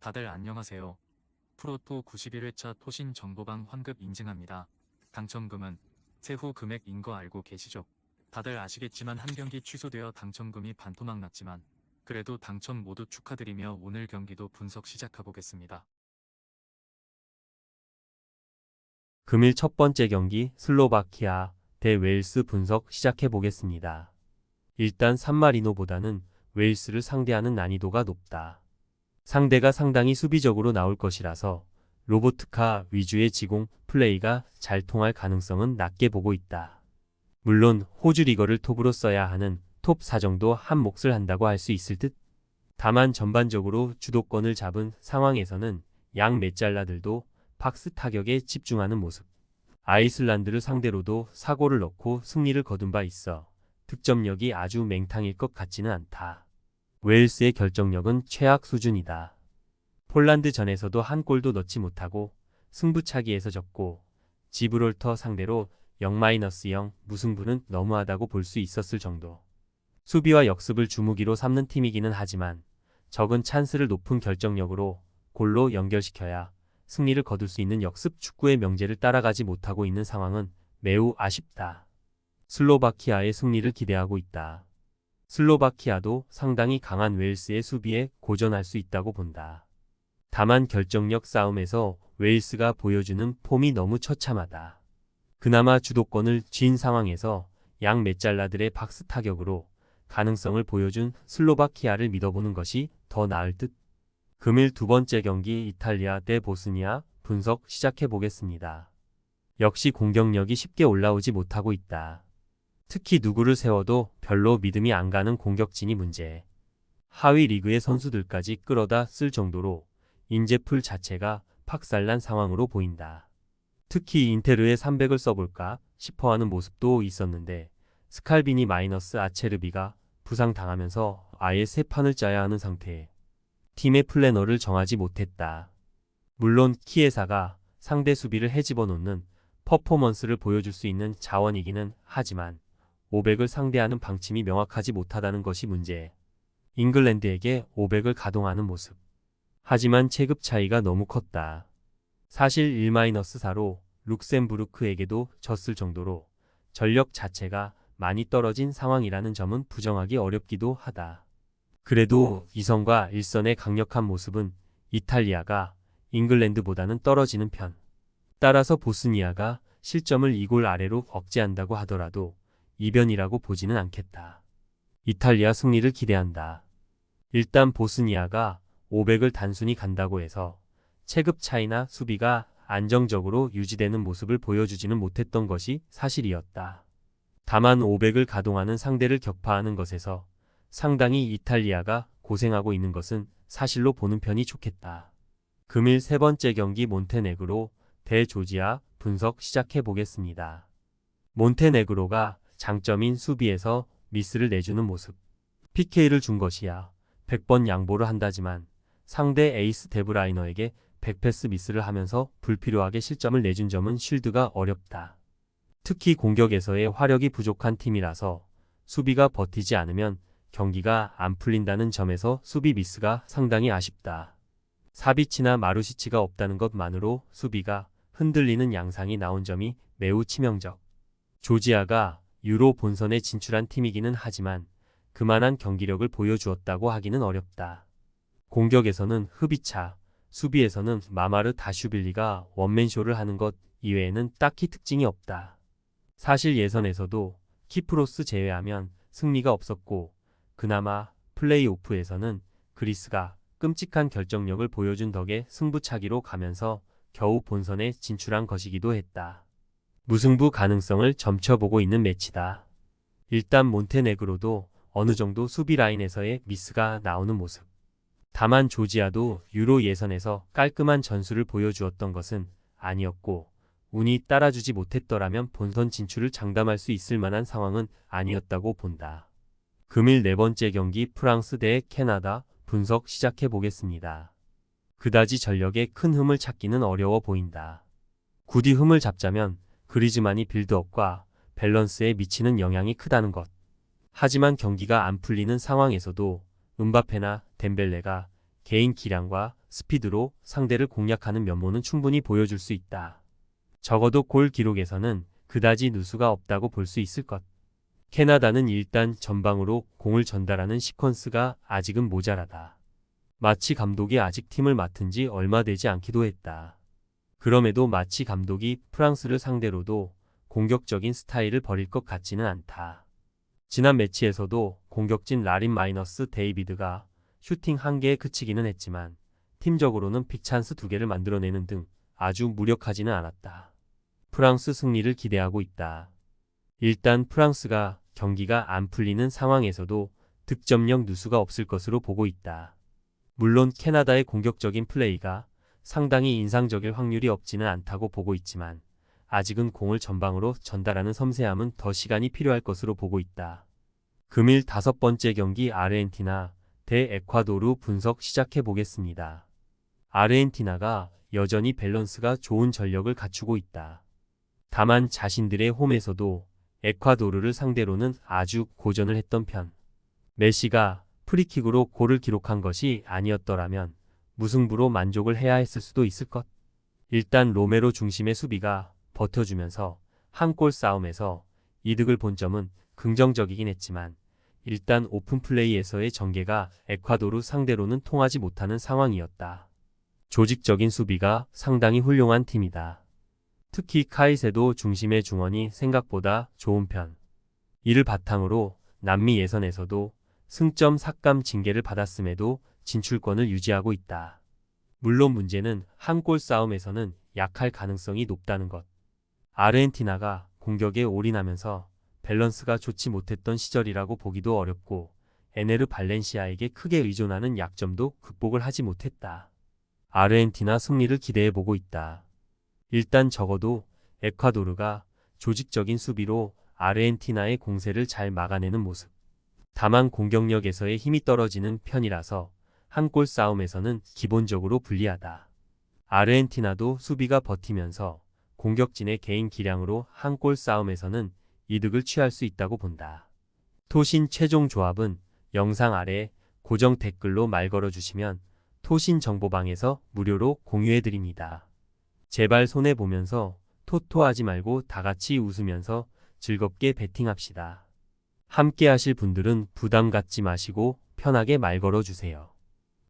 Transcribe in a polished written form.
다들 안녕하세요. 프로토 91회차 토신 정보방 환급 인증합니다. 당첨금은 세후 금액인 거 알고 계시죠? 다들 아시겠지만 한 경기 취소되어 당첨금이 반토막 났지만 그래도 당첨 모두 축하드리며 오늘 경기도 분석 시작해보겠습니다. 금일 첫 번째 경기 슬로바키아 대 웨일스 분석 시작해 보겠습니다. 일단 산마리노보다는 웨일스를 상대하는 난이도가 높다. 상대가 상당히 수비적으로 나올 것이라서 로보트카 위주의 지공 플레이가 잘 통할 가능성은 낮게 보고 있다. 물론 호주 리거를 톱으로 써야 하는 톱 4 정도 한 몫을 한다고 할 수 있을 듯. 다만 전반적으로 주도권을 잡은 상황에서는 양 메잘라들도 박스 타격에 집중하는 모습. 아이슬란드를 상대로도 사고를 넣고 승리를 거둔 바 있어 득점력이 아주 맹탕일 것 같지는 않다. 웨일스의 결정력은 최악 수준이다. 폴란드전에서도 한 골도 넣지 못하고 승부차기에서 졌고 지브롤터 상대로 0-0 무승부는 너무하다고 볼 수 있었을 정도. 수비와 역습을 주무기로 삼는 팀이기는 하지만 적은 찬스를 높은 결정력으로 골로 연결시켜야 승리를 거둘 수 있는 역습 축구의 명제를 따라가지 못하고 있는 상황은 매우 아쉽다. 슬로바키아의 승리를 기대하고 있다. 슬로바키아도 상당히 강한 웨일스의 수비에 고전할 수 있다고 본다. 다만 결정력 싸움에서 웨일스가 보여주는 폼이 너무 처참하다. 그나마 주도권을 쥔 상황에서 양 메잘라들의 박스 타격으로 가능성을 보여준 슬로바키아를 믿어보는 것이 더 나을 듯. 금일 두 번째 경기 이탈리아 대 보스니아 분석 시작해 보겠습니다. 역시 공격력이 쉽게 올라오지 못하고 있다. 특히 누구를 세워도 별로 믿음이 안 가는 공격진이 문제. 하위 리그의 선수들까지 끌어다 쓸 정도로 인재풀 자체가 박살난 상황으로 보인다. 특히 인테르에 300을 써볼까 싶어하는 모습도 있었는데 스칼비니 마이너스 아체르비가 부상당하면서 아예 새 판을 짜야 하는 상태에 팀의 플래너를 정하지 못했다. 물론 키에사가 상대 수비를 헤집어 놓는 퍼포먼스를 보여줄 수 있는 자원이기는 하지만 500을 상대하는 방침이 명확하지 못하다는 것이 문제. 잉글랜드에게 500을 가동하는 모습. 하지만 체급 차이가 너무 컸다. 사실 1-4로 룩셈부르크에게도 졌을 정도로 전력 자체가 많이 떨어진 상황이라는 점은 부정하기 어렵기도 하다. 그래도 2선과 1선의 강력한 모습은 이탈리아가 잉글랜드보다는 떨어지는 편. 따라서 보스니아가 실점을 2골 아래로 억제한다고 하더라도 이변이라고 보지는 않겠다. 이탈리아 승리를 기대한다. 일단 보스니아가 500을 단순히 간다고 해서 체급 차이나 수비가 안정적으로 유지되는 모습을 보여주지는 못했던 것이 사실이었다. 다만 500을 가동하는 상대를 격파하는 것에서 상당히 이탈리아가 고생하고 있는 것은 사실로 보는 편이 좋겠다. 금일 세 번째 경기 몬테네그로 대 조지아 분석 시작해 보겠습니다. 몬테네그로가 장점인 수비에서 미스를 내주는 모습. PK를 준 것이야 100번 양보를 한다지만 상대 에이스 데브라이너에게 100패스 미스를 하면서 불필요하게 실점을 내준 점은 쉴드가 어렵다. 특히 공격에서의 화력이 부족한 팀이라서 수비가 버티지 않으면 경기가 안 풀린다는 점에서 수비 미스가 상당히 아쉽다. 사비치나 마루시치가 없다는 것만으로 수비가 흔들리는 양상이 나온 점이 매우 치명적. 조지아가 유로 본선에 진출한 팀이기는 하지만 그만한 경기력을 보여주었다고 하기는 어렵다. 공격에서는 흐비차, 수비에서는 마마르 다슈빌리가 원맨쇼를 하는 것 이외에는 딱히 특징이 없다. 사실 예선에서도 키프로스 제외하면 승리가 없었고 그나마 플레이오프에서는 그리스가 끔찍한 결정력을 보여준 덕에 승부차기로 가면서 겨우 본선에 진출한 것이기도 했다. 무승부 가능성을 점쳐보고 있는 매치다. 일단 몬테네그로도 어느 정도 수비 라인에서의 미스가 나오는 모습. 다만 조지아도 유로 예선에서 깔끔한 전술을 보여주었던 것은 아니었고 운이 따라주지 못했더라면 본선 진출을 장담할 수 있을 만한 상황은 아니었다고 본다. 금일 네 번째 경기 프랑스 대 캐나다 분석 시작해 보겠습니다. 그다지 전력에 큰 흠을 찾기는 어려워 보인다. 굳이 흠을 잡자면 그리즈만이 빌드업과 밸런스에 미치는 영향이 크다는 것. 하지만 경기가 안 풀리는 상황에서도 음바페나 덴벨레가 개인 기량과 스피드로 상대를 공략하는 면모는 충분히 보여줄 수 있다. 적어도 골 기록에서는 그다지 누수가 없다고 볼 수 있을 것. 캐나다는 일단 전방으로 공을 전달하는 시퀀스가 아직은 모자라다. 마치 감독이 아직 팀을 맡은 지 얼마 되지 않기도 했다. 그럼에도 마치 감독이 프랑스를 상대로도 공격적인 스타일을 버릴 것 같지는 않다. 지난 매치에서도 공격진 라린 마이너스 데이비드가 슈팅 1개에 그치기는 했지만 팀적으로는 빅찬스 2개를 만들어내는 등 아주 무력하지는 않았다. 프랑스 승리를 기대하고 있다. 일단 프랑스가 경기가 안 풀리는 상황에서도 득점력 누수가 없을 것으로 보고 있다. 물론 캐나다의 공격적인 플레이가 상당히 인상적일 확률이 없지는 않다고 보고 있지만 아직은 공을 전방으로 전달하는 섬세함은 더 시간이 필요할 것으로 보고 있다. 금일 5번째 경기 아르헨티나 대 에콰도르 분석 시작해 보겠습니다. 아르헨티나가 여전히 밸런스가 좋은 전력을 갖추고 있다. 다만 자신들의 홈에서도 에콰도르를 상대로는 아주 고전을 했던 편. 메시가 프리킥으로 골을 기록한 것이 아니었더라면 무승부로 만족을 해야 했을 수도 있을 것. 일단 로메로 중심의 수비가 버텨주면서 한 골 싸움에서 이득을 본 점은 긍정적이긴 했지만 일단 오픈 플레이에서의 전개가 에콰도르 상대로는 통하지 못하는 상황이었다. 조직적인 수비가 상당히 훌륭한 팀이다. 특히 카이세도 중심의 중원이 생각보다 좋은 편. 이를 바탕으로 남미 예선에서도 승점 삭감 징계를 받았음에도 진출권을 유지하고 있다. 물론 문제는 한 골 싸움에서는 약할 가능성이 높다는 것. 아르헨티나가 공격에 올인하면서 밸런스가 좋지 못했던 시절이라고 보기도 어렵고 에네르 발렌시아에게 크게 의존하는 약점도 극복을 하지 못했다. 아르헨티나 승리를 기대해보고 있다. 일단 적어도 에콰도르가 조직적인 수비로 아르헨티나의 공세를 잘 막아내는 모습. 다만 공격력에서의 힘이 떨어지는 편이라서 한 골 싸움에서는 기본적으로 불리하다. 아르헨티나도 수비가 버티면서 공격진의 개인 기량으로 한 골 싸움에서는 이득을 취할 수 있다고 본다. 토신 최종 조합은 영상 아래 고정 댓글로 말 걸어주시면 토신 정보방에서 무료로 공유해드립니다. 제발 손해보면서 토토하지 말고 다같이 웃으면서 즐겁게 베팅합시다. 함께 하실 분들은 부담 갖지 마시고 편하게 말 걸어주세요.